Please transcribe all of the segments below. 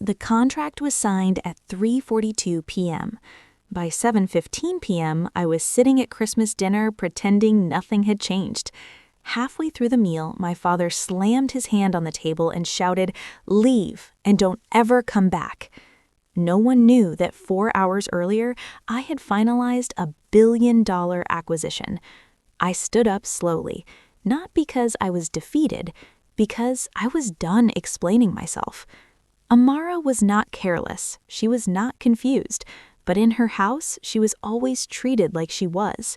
The contract was signed at 3:42 p.m. By 7:15 p.m., I was sitting at Christmas dinner pretending nothing had changed. Halfway through the meal, my father slammed his hand on the table and shouted, "Leave, and don't ever come back." No one knew that 4 hours earlier, I had finalized a billion-dollar acquisition. I stood up slowly, not because I was defeated, because I was done explaining myself. Amara was not careless, she was not confused, but in her house, she was always treated like she was.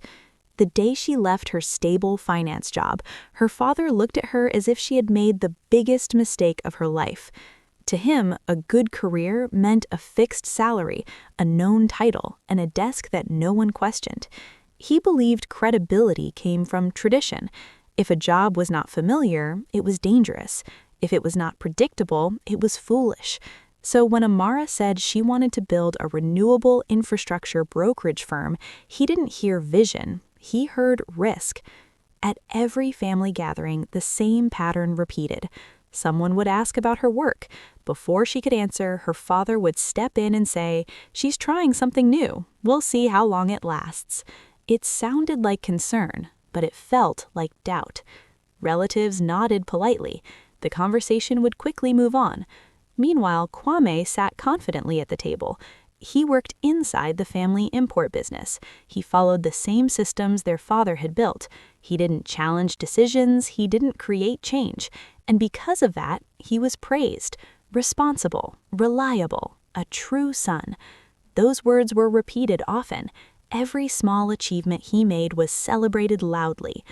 The day she left her stable finance job, her father looked at her as if she had made the biggest mistake of her life. To him, a good career meant a fixed salary, a known title, and a desk that no one questioned. He believed credibility came from tradition. If a job was not familiar, it was dangerous. If it was not predictable, it was foolish. So when Amara said she wanted to build a renewable infrastructure brokerage firm, he didn't hear vision, he heard risk. At every family gathering, the same pattern repeated. Someone would ask about her work. Before she could answer, her father would step in and say, "She's trying something new. We'll see how long it lasts." It sounded like concern, but it felt like doubt. Relatives nodded politely. The conversation would quickly move on. Meanwhile, Kwame sat confidently at the table. He worked inside the family import business. He followed the same systems their father had built. He didn't challenge decisions, he didn't create change. And because of that, he was praised. Responsible, reliable, a true son. Those words were repeated often. Every small achievement he made was celebrated loudly.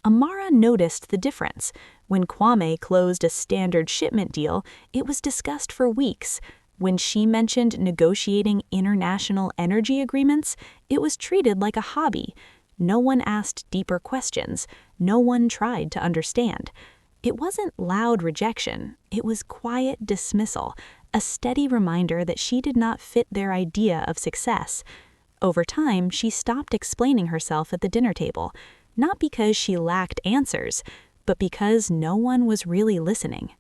Amara noticed the difference. When Kwame closed a standard shipment deal, it was discussed for weeks. When she mentioned negotiating international energy agreements, it was treated like a hobby. No one asked deeper questions. No one tried to understand. It wasn't loud rejection, it was quiet dismissal, a steady reminder that she did not fit their idea of success. Over time, she stopped explaining herself at the dinner table, not because she lacked answers, but because no one was really listening.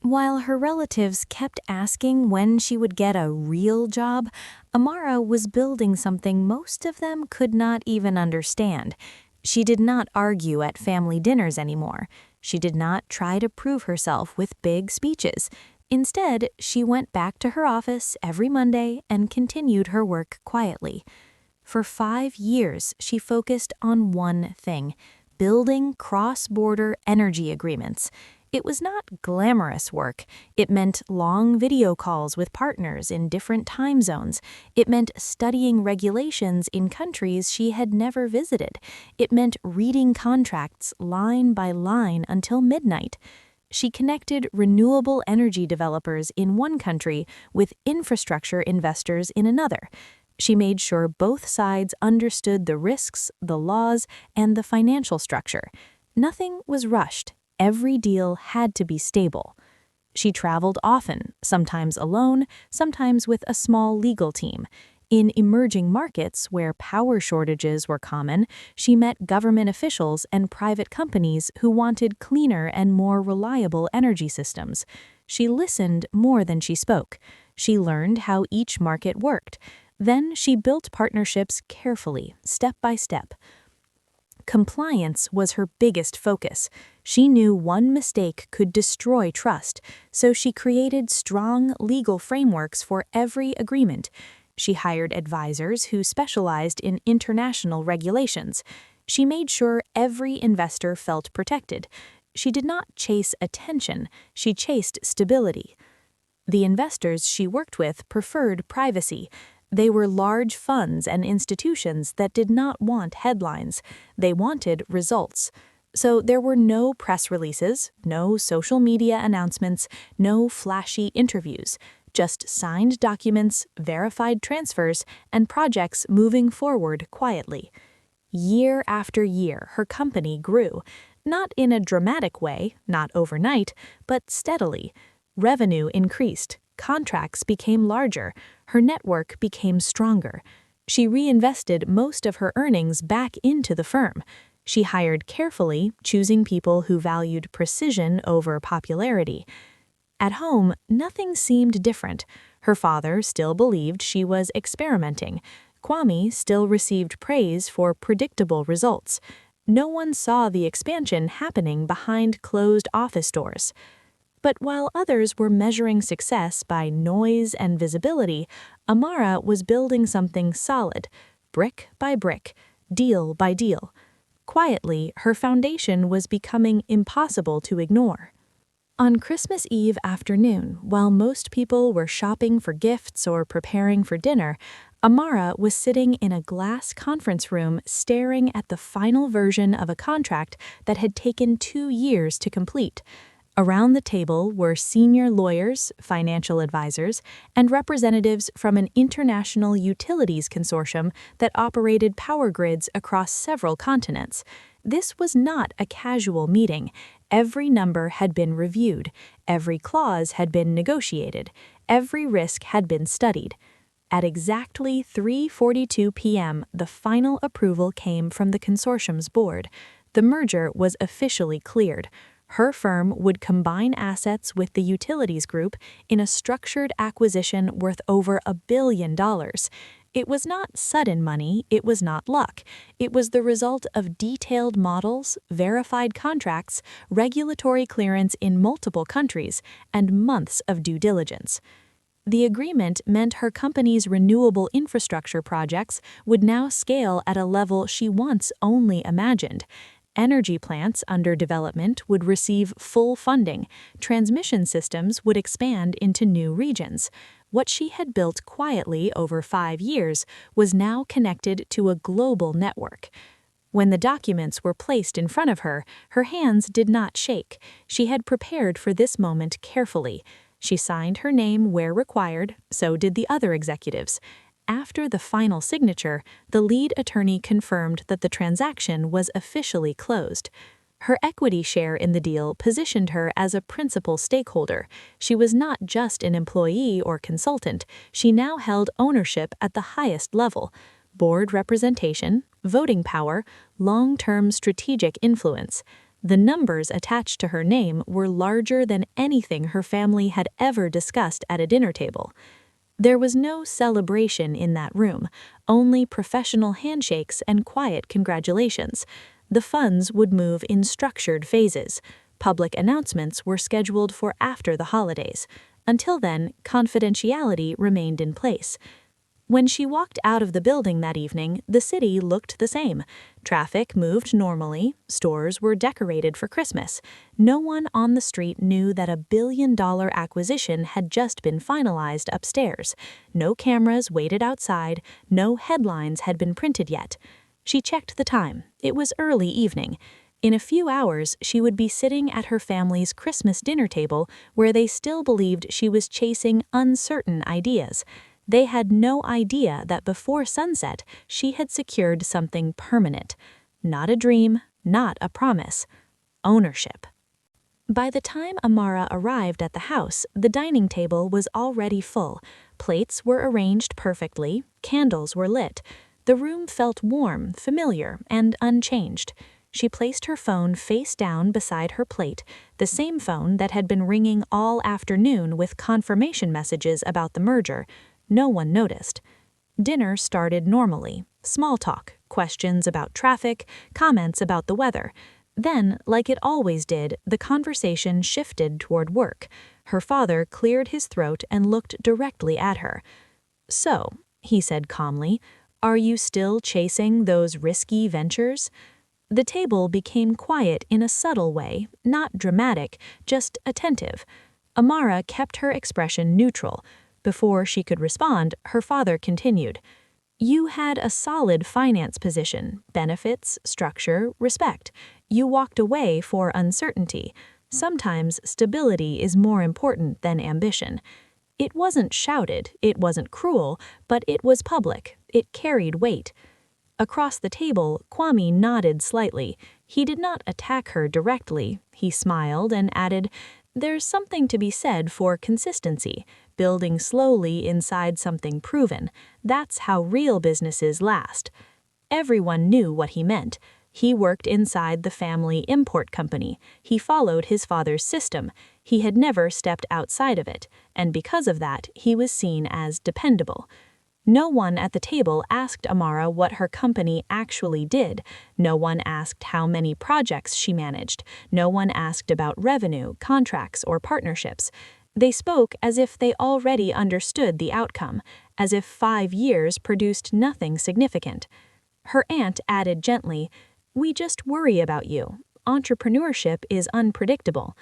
While her relatives kept asking when she would get a real job, Amara was building something most of them could not even understand. She did not argue at family dinners anymore. She did not try to prove herself with big speeches. Instead, she went back to her office every Monday and continued her work quietly. For 5 years, she focused on one thing: building cross-border energy agreements. It was not glamorous work. It meant long video calls with partners in different time zones. It meant studying regulations in countries she had never visited. It meant reading contracts line by line until midnight. She connected renewable energy developers in one country with infrastructure investors in another. She made sure both sides understood the risks, the laws, and the financial structure. Nothing was rushed. Every deal had to be stable. She traveled often, sometimes alone, sometimes with a small legal team. In emerging markets where power shortages were common, she met government officials and private companies who wanted cleaner and more reliable energy systems. She listened more than she spoke. She learned how each market worked. Then she built partnerships carefully, step by step. Compliance was her biggest focus. She knew one mistake could destroy trust, so she created strong legal frameworks for every agreement. She hired advisors who specialized in international regulations. She made sure every investor felt protected. She did not chase attention, she chased stability. The investors she worked with preferred privacy. They were large funds and institutions that did not want headlines. They wanted results. So there were no press releases, no social media announcements, no flashy interviews, just signed documents, verified transfers, and projects moving forward quietly. Year after year, her company grew, not in a dramatic way, not overnight, but steadily. Revenue increased. Contracts became larger, her network became stronger. She reinvested most of her earnings back into the firm. She hired carefully, choosing people who valued precision over popularity. At home, nothing seemed different. Her father still believed she was experimenting. Kwame still received praise for predictable results. No one saw the expansion happening behind closed office doors. But while others were measuring success by noise and visibility, Amara was building something solid, brick by brick, deal by deal. Quietly, her foundation was becoming impossible to ignore. On Christmas Eve afternoon, while most people were shopping for gifts or preparing for dinner, Amara was sitting in a glass conference room staring at the final version of a contract that had taken 2 years to complete. Around the table were senior lawyers, financial advisors, and representatives from an international utilities consortium that operated power grids across several continents. This was not a casual meeting. Every number had been reviewed, every clause had been negotiated, every risk had been studied. At exactly 3:42 p.m., the final approval came from the consortium's board. The merger was officially cleared. Her firm would combine assets with the utilities group in a structured acquisition worth over $1 billion. It was not sudden money, it was not luck. It was the result of detailed models, verified contracts, regulatory clearance in multiple countries, and months of due diligence. The agreement meant her company's renewable infrastructure projects would now scale at a level she once only imagined. Energy plants under development would receive full funding. Transmission systems would expand into new regions. What she had built quietly over 5 years was now connected to a global network. When the documents were placed in front of her, her hands did not shake. She had prepared for this moment carefully. She signed her name where required, so did the other executives. After the final signature, the lead attorney confirmed that the transaction was officially closed. Her equity share in the deal positioned her as a principal stakeholder. She was not just an employee or consultant, she now held ownership at the highest level: board representation, voting power, long-term strategic influence. The numbers attached to her name were larger than anything her family had ever discussed at a dinner table. There was no celebration in that room, only professional handshakes and quiet congratulations. The funds would move in structured phases. Public announcements were scheduled for after the holidays. Until then, confidentiality remained in place. When she walked out of the building that evening, the city looked the same. Traffic moved normally, stores were decorated for Christmas. No one on the street knew that a billion-dollar acquisition had just been finalized upstairs. No cameras waited outside, no headlines had been printed yet. She checked the time. It was early evening. In a few hours, she would be sitting at her family's Christmas dinner table where they still believed she was chasing uncertain ideas. They had no idea that before sunset, she had secured something permanent. Not a dream, not a promise. Ownership. By the time Amara arrived at the house, the dining table was already full. Plates were arranged perfectly, candles were lit. The room felt warm, familiar, and unchanged. She placed her phone face down beside her plate, the same phone that had been ringing all afternoon with confirmation messages about the merger. No one noticed. Dinner started normally. Small talk, questions about traffic, comments about the weather. Then, like it always did, the conversation shifted toward work. Her father cleared his throat and looked directly at her. "So," he said calmly, "are you still chasing those risky ventures?" The table became quiet in a subtle way, not dramatic, just attentive. Amara kept her expression neutral. Before she could respond, her father continued, "You had a solid finance position, benefits, structure, respect. You walked away for uncertainty. Sometimes stability is more important than ambition." It wasn't shouted, it wasn't cruel, but it was public. It carried weight. Across the table, Kwame nodded slightly. He did not attack her directly. He smiled and added, "There's something to be said for consistency, building slowly inside something proven. That's how real businesses last." Everyone knew what he meant. He worked inside the family import company. He followed his father's system. He had never stepped outside of it, and because of that, he was seen as dependable. No one at the table asked Amara what her company actually did. No one asked how many projects she managed. No one asked about revenue, contracts, or partnerships. They spoke as if they already understood the outcome, as if 5 years produced nothing significant. Her aunt added gently, "We just worry about you. Entrepreneurship is unpredictable."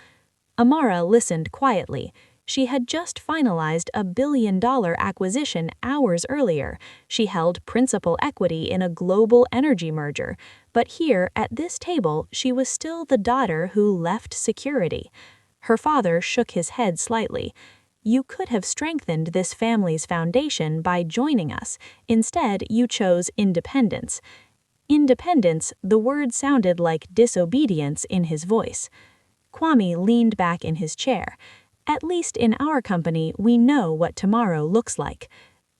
Amara listened quietly. She had just finalized a billion-dollar acquisition hours earlier. She held principal equity in a global energy merger. But here, at this table, she was still the daughter who left security. Her father shook his head slightly. "You could have strengthened this family's foundation by joining us. Instead, you chose independence." Independence, the word sounded like disobedience in his voice. Kwame leaned back in his chair. "At least in our company, we know what tomorrow looks like."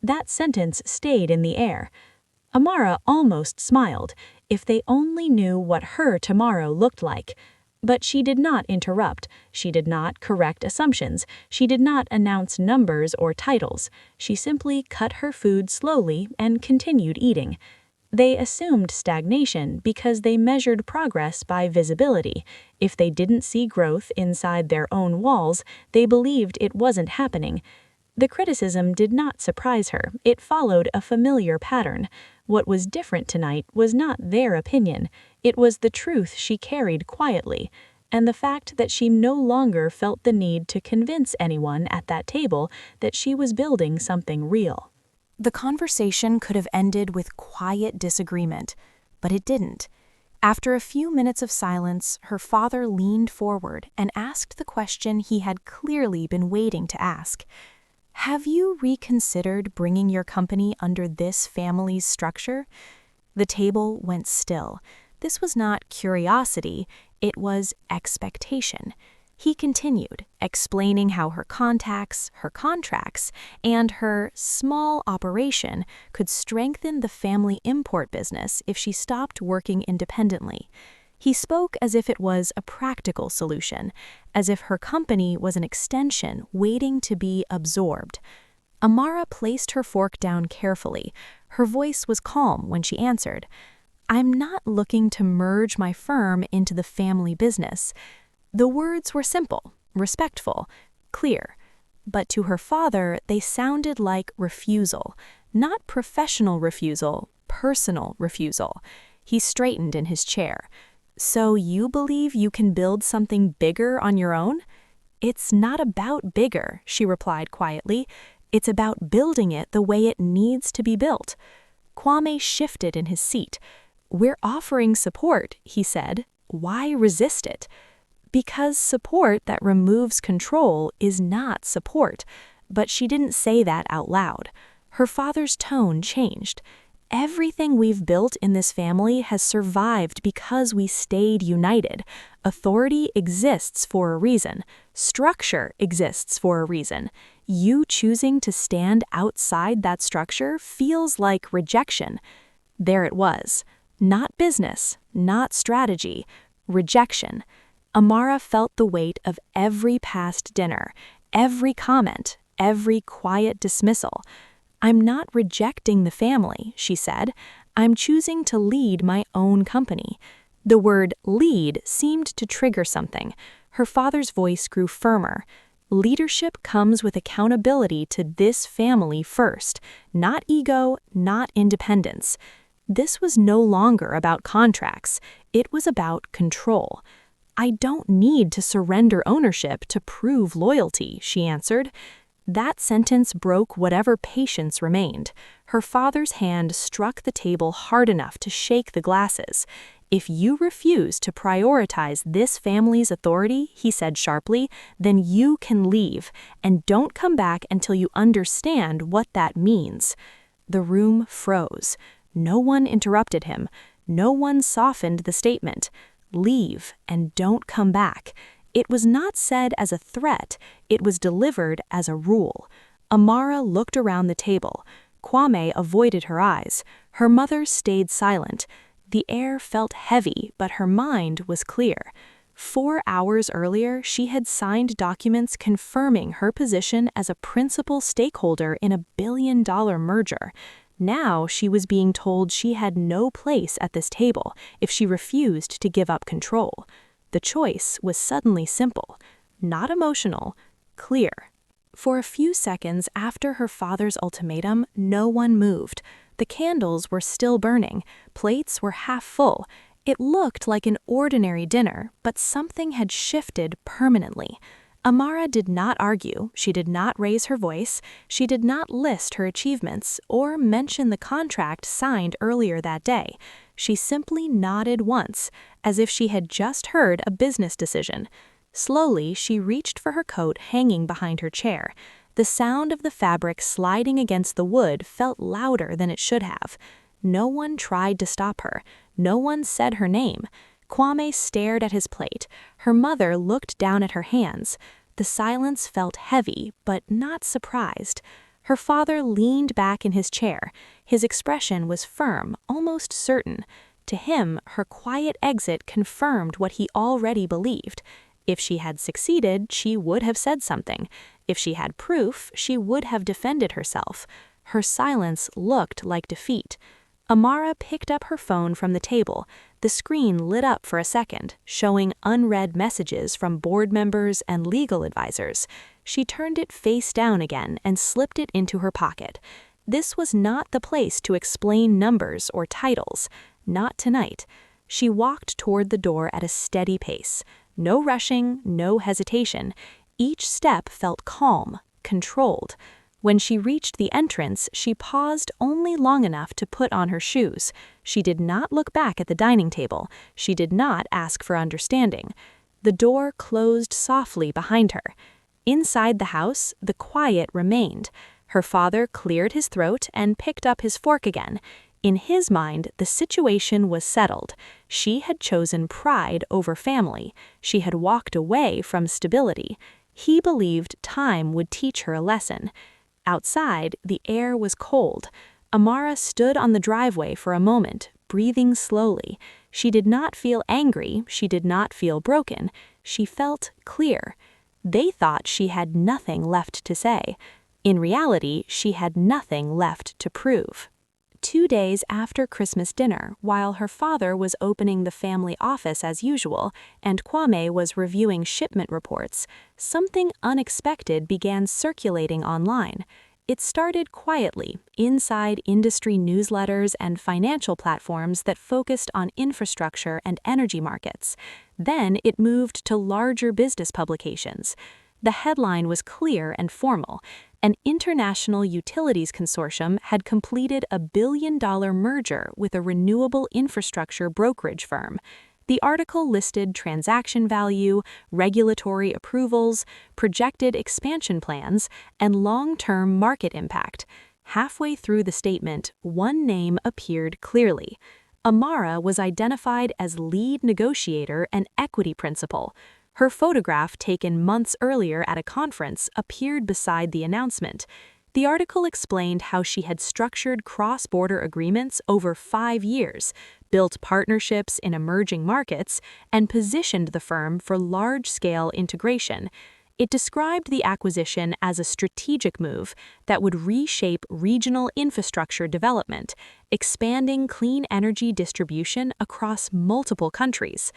That sentence stayed in the air. Amara almost smiled. If they only knew what her tomorrow looked like. But she did not interrupt. She did not correct assumptions. She did not announce numbers or titles. She simply cut her food slowly and continued eating. They assumed stagnation because they measured progress by visibility. If they didn't see growth inside their own walls, they believed it wasn't happening. The criticism did not surprise her. It followed a familiar pattern. What was different tonight was not their opinion. It was the truth she carried quietly, and the fact that she no longer felt the need to convince anyone at that table that she was building something real. The conversation could have ended with quiet disagreement, but it didn't. After a few minutes of silence, her father leaned forward and asked the question he had clearly been waiting to ask. "Have you reconsidered bringing your company under this family's structure?" The table went still. This was not curiosity, it was expectation. He continued, explaining how her contacts, her contracts, and her small operation could strengthen the family import business if she stopped working independently. He spoke as if it was a practical solution, as if her company was an extension waiting to be absorbed. Amara placed her fork down carefully. Her voice was calm when she answered, "I'm not looking to merge my firm into the family business." The words were simple, respectful, clear, but to her father they sounded like refusal, not professional refusal, personal refusal. He straightened in his chair. "So you believe you can build something bigger on your own?" "It's not about bigger," she replied quietly. "It's about building it the way it needs to be built." Kwame shifted in his seat. "We're offering support," he said. "Why resist it?" Because support that removes control is not support. But she didn't say that out loud. Her father's tone changed. "Everything we've built in this family has survived because we stayed united. Authority exists for a reason. Structure exists for a reason. You choosing to stand outside that structure feels like rejection." There it was. Not business, not strategy, rejection. Amara felt the weight of every past dinner, every comment, every quiet dismissal. "I'm not rejecting the family," she said. "I'm choosing to lead my own company." The word lead seemed to trigger something. Her father's voice grew firmer. "Leadership comes with accountability to this family first, not ego, not independence." This was no longer about contracts. It was about control. "I don't need to surrender ownership to prove loyalty," she answered. That sentence broke whatever patience remained. Her father's hand struck the table hard enough to shake the glasses. "If you refuse to prioritize this family's authority," he said sharply, "then you can leave, and don't come back until you understand what that means." The room froze. No one interrupted him. No one softened the statement. Leave and don't come back. It was not said as a threat, it was delivered as a rule. Amara looked around the table. Kwame avoided her eyes. Her mother stayed silent. The air felt heavy, but her mind was clear. 4 hours earlier, she had signed documents confirming her position as a principal stakeholder in a billion-dollar merger. Now she was being told she had no place at this table if she refused to give up control. The choice was suddenly simple, not emotional, clear. For a few seconds after her father's ultimatum, no one moved. The candles were still burning, plates were half full. It looked like an ordinary dinner, but something had shifted permanently. Amara did not argue, she did not raise her voice, she did not list her achievements or mention the contract signed earlier that day. She simply nodded once, as if she had just heard a business decision. Slowly, she reached for her coat hanging behind her chair. The sound of the fabric sliding against the wood felt louder than it should have. No one tried to stop her. No one said her name. Kwame stared at his plate. Her mother looked down at her hands. The silence felt heavy, but not surprised. Her father leaned back in his chair. His expression was firm, almost certain. To him, her quiet exit confirmed what he already believed. If she had succeeded, she would have said something. If she had proof, she would have defended herself. Her silence looked like defeat. Amara picked up her phone from the table. The screen lit up for a second, showing unread messages from board members and legal advisors. She turned it face down again and slipped it into her pocket. This was not the place to explain numbers or titles. Not tonight. She walked toward the door at a steady pace. No rushing, no hesitation. Each step felt calm, controlled. When she reached the entrance, she paused only long enough to put on her shoes. She did not look back at the dining table. She did not ask for understanding. The door closed softly behind her. Inside the house, the quiet remained. Her father cleared his throat and picked up his fork again. In his mind, the situation was settled. She had chosen pride over family. She had walked away from stability. He believed time would teach her a lesson. Outside, the air was cold. Amara stood on the driveway for a moment, breathing slowly. She did not feel angry. She did not feel broken. She felt clear. They thought she had nothing left to say. In reality, she had nothing left to prove. 2 days after Christmas dinner, while her father was opening the family office as usual and Kwame was reviewing shipment reports, something unexpected began circulating online. It started quietly, inside industry newsletters and financial platforms that focused on infrastructure and energy markets. Then it moved to larger business publications. The headline was clear and formal. An international utilities consortium had completed a billion-dollar merger with a renewable infrastructure brokerage firm. The article listed transaction value, regulatory approvals, projected expansion plans, and long-term market impact. Halfway through the statement, one name appeared clearly. Amara was identified as lead negotiator and equity principal. Her photograph, taken months earlier at a conference, appeared beside the announcement. The article explained how she had structured cross-border agreements over 5 years, built partnerships in emerging markets, and positioned the firm for large-scale integration. It described the acquisition as a strategic move that would reshape regional infrastructure development, expanding clean energy distribution across multiple countries.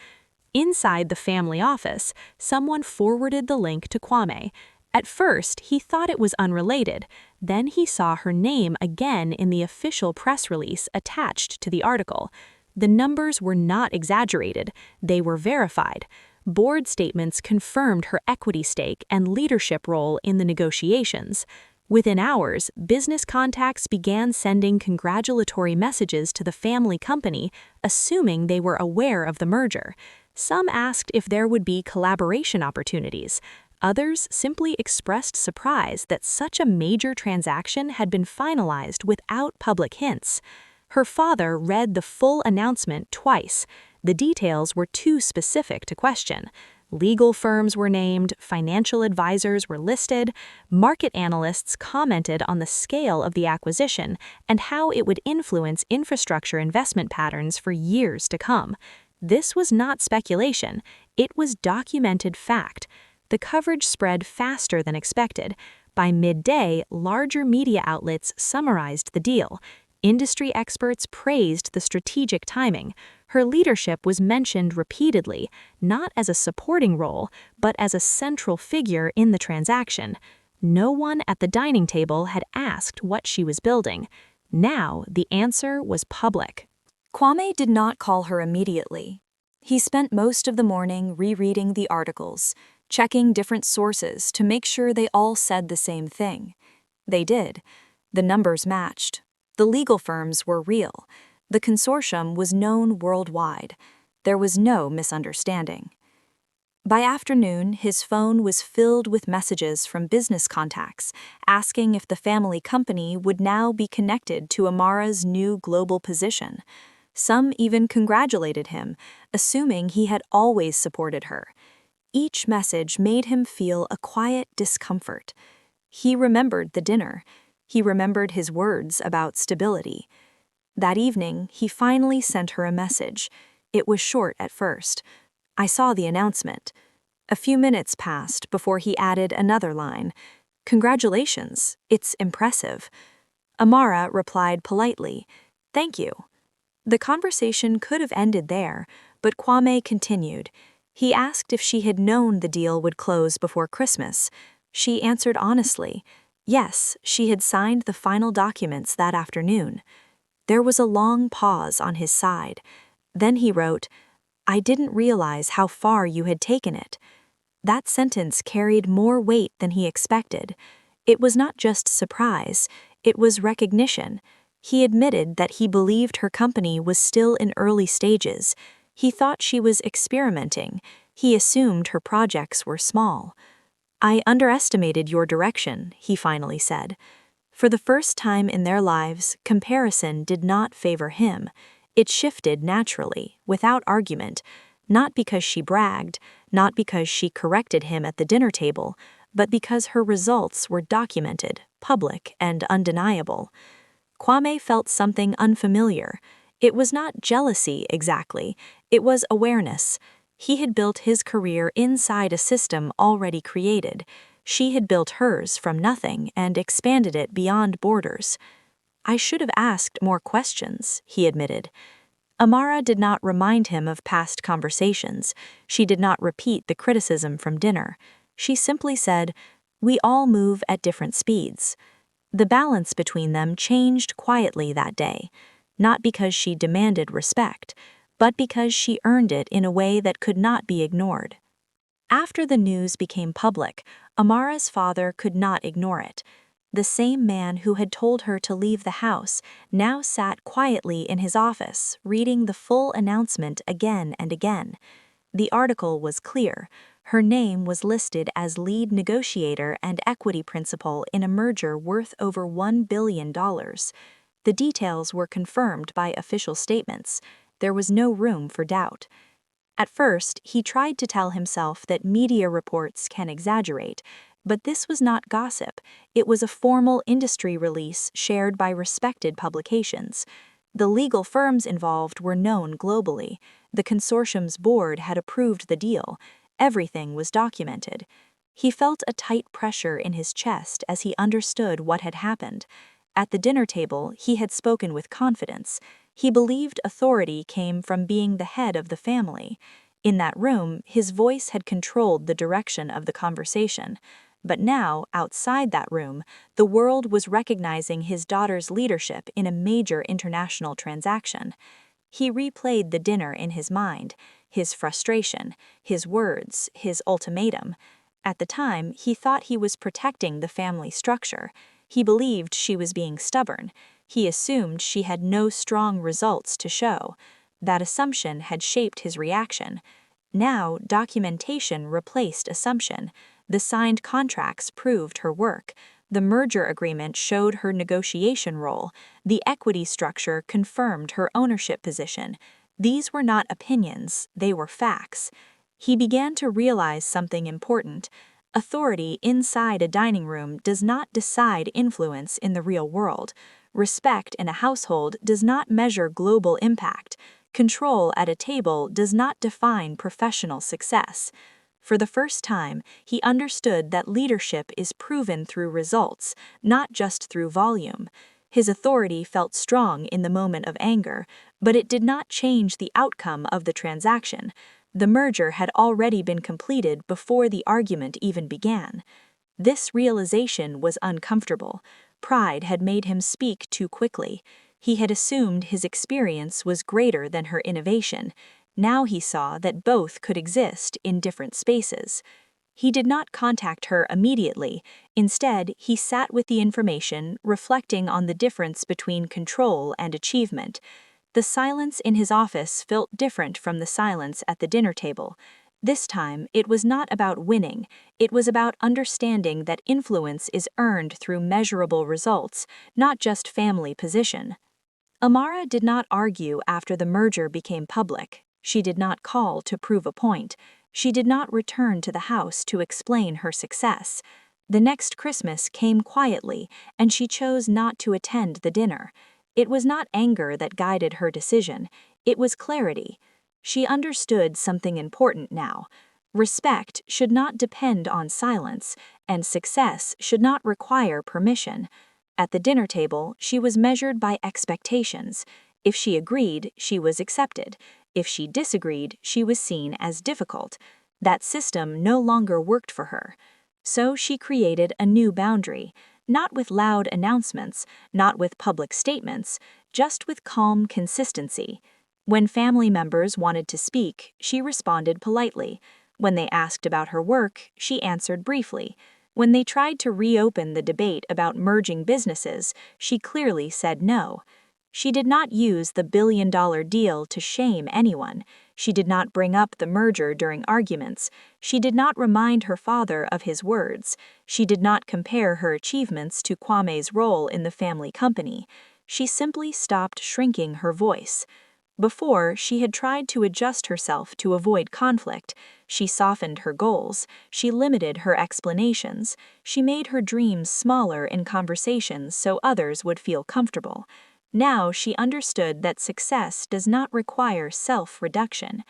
Inside the family office, someone forwarded the link to Kwame. At first, he thought it was unrelated. Then he saw her name again in the official press release attached to the article. The numbers were not exaggerated. They were verified. Board statements confirmed her equity stake and leadership role in the negotiations. Within hours, business contacts began sending congratulatory messages to the family company, assuming they were aware of the merger. Some asked if there would be collaboration opportunities. Others simply expressed surprise that such a major transaction had been finalized without public hints. Her father read the full announcement twice. The details were too specific to question. Legal firms were named, financial advisors were listed, market analysts commented on the scale of the acquisition and how it would influence infrastructure investment patterns for years to come. This was not speculation, it was documented fact. The coverage spread faster than expected. By midday, larger media outlets summarized the deal. Industry experts praised the strategic timing. Her leadership was mentioned repeatedly, not as a supporting role, but as a central figure in the transaction. No one at the dining table had asked what she was building. Now, the answer was public. Kwame did not call her immediately. He spent most of the morning rereading the articles, checking different sources to make sure they all said the same thing. They did. The numbers matched. The legal firms were real. The consortium was known worldwide. There was no misunderstanding. By afternoon, his phone was filled with messages from business contacts asking if the family company would now be connected to Amara's new global position. Some even congratulated him, assuming he had always supported her. Each message made him feel a quiet discomfort. He remembered the dinner. He remembered his words about stability. That evening, he finally sent her a message. It was short at first. "I saw the announcement." A few minutes passed before he added another line. "Congratulations, it's impressive." Amara replied politely, "Thank you." The conversation could have ended there, but Kwame continued. He asked if she had known the deal would close before Christmas. She answered honestly. Yes, she had signed the final documents that afternoon. There was a long pause on his side. Then he wrote, "I didn't realize how far you had taken it." That sentence carried more weight than he expected. It was not just surprise, it was recognition. He admitted that he believed her company was still in early stages. He thought she was experimenting. He assumed her projects were small. "I underestimated your direction," he finally said. For the first time in their lives, comparison did not favor him. It shifted naturally, without argument, not because she bragged, not because she corrected him at the dinner table, but because her results were documented, public, and undeniable. Kwame felt something unfamiliar. It was not jealousy exactly, it was awareness. He had built his career inside a system already created. She had built hers from nothing and expanded it beyond borders. "I should have asked more questions," he admitted. Amara did not remind him of past conversations. She did not repeat the criticism from dinner. She simply said, "We all move at different speeds." The balance between them changed quietly that day, not because she demanded respect, but because she earned it in a way that could not be ignored. After the news became public, Amara's father could not ignore it. The same man who had told her to leave the house now sat quietly in his office, reading the full announcement again and again. The article was clear. Her name was listed as lead negotiator and equity principal in a merger worth over $1 billion. The details were confirmed by official statements. There was no room for doubt. At first, he tried to tell himself that media reports can exaggerate, but this was not gossip. It was a formal industry release shared by respected publications. The legal firms involved were known globally. The consortium's board had approved the deal. Everything was documented. He felt a tight pressure in his chest as he understood what had happened. At the dinner table, he had spoken with confidence. He believed authority came from being the head of the family. In that room, his voice had controlled the direction of the conversation. But now, outside that room, the world was recognizing his daughter's leadership in a major international transaction. He replayed the dinner in his mind, his frustration, his words, his ultimatum. At the time, he thought he was protecting the family structure. He believed she was being stubborn. He assumed she had no strong results to show. That assumption had shaped his reaction. Now, documentation replaced assumption. The signed contracts proved her work. The merger agreement showed her negotiation role. The equity structure confirmed her ownership position. These were not opinions, they were facts. He began to realize something important. Authority inside a dining room does not decide influence in the real world. Respect in a household does not measure global impact. Control at a table does not define professional success. For the first time, he understood that leadership is proven through results, not just through volume. His authority felt strong in the moment of anger, but it did not change the outcome of the transaction. The merger had already been completed before the argument even began. This realization was uncomfortable. Pride had made him speak too quickly. He had assumed his experience was greater than her innovation. Now he saw that both could exist in different spaces. He did not contact her immediately. Instead, he sat with the information, reflecting on the difference between control and achievement. The silence in his office felt different from the silence at the dinner table. This time, it was not about winning. It was about understanding that influence is earned through measurable results, not just family position. Amara did not argue after the merger became public. She did not call to prove a point. She did not return to the house to explain her success. The next Christmas came quietly, and she chose not to attend the dinner. It was not anger that guided her decision. It was clarity. She understood something important now. Respect should not depend on silence, and success should not require permission. At the dinner table, she was measured by expectations. If she agreed, she was accepted. If she disagreed, she was seen as difficult. That system no longer worked for her. So she created a new boundary, not with loud announcements, not with public statements, just with calm consistency. When family members wanted to speak, she responded politely. When they asked about her work, she answered briefly. When they tried to reopen the debate about merging businesses, she clearly said no. She did not use the billion-dollar deal to shame anyone. She did not bring up the merger during arguments. She did not remind her father of his words. She did not compare her achievements to Kwame's role in the family company. She simply stopped shrinking her voice. Before, she had tried to adjust herself to avoid conflict. She softened her goals. She limited her explanations. She made her dreams smaller in conversations so others would feel comfortable. Now she understood that success does not require self-reduction.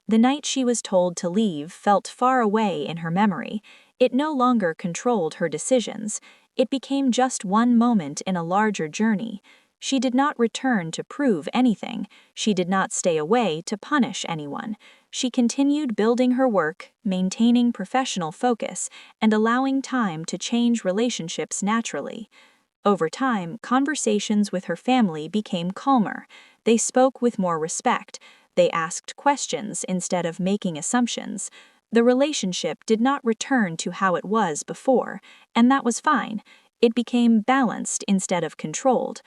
The night she was told to leave felt far away in her memory. It no longer controlled her decisions. It became just one moment in a larger journey. She did not return to prove anything. She did not stay away to punish anyone. She continued building her work, maintaining professional focus, and allowing time to change relationships naturally. Over time, conversations with her family became calmer. They spoke with more respect. They asked questions instead of making assumptions. The relationship did not return to how it was before, and that was fine. It became balanced instead of controlled.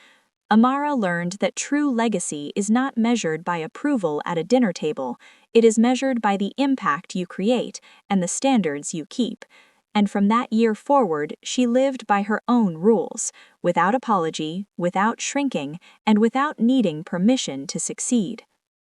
Amara learned that true legacy is not measured by approval at a dinner table. It is measured by the impact you create and the standards you keep. And from that year forward, she lived by her own rules, without apology, without shrinking, and without needing permission to succeed.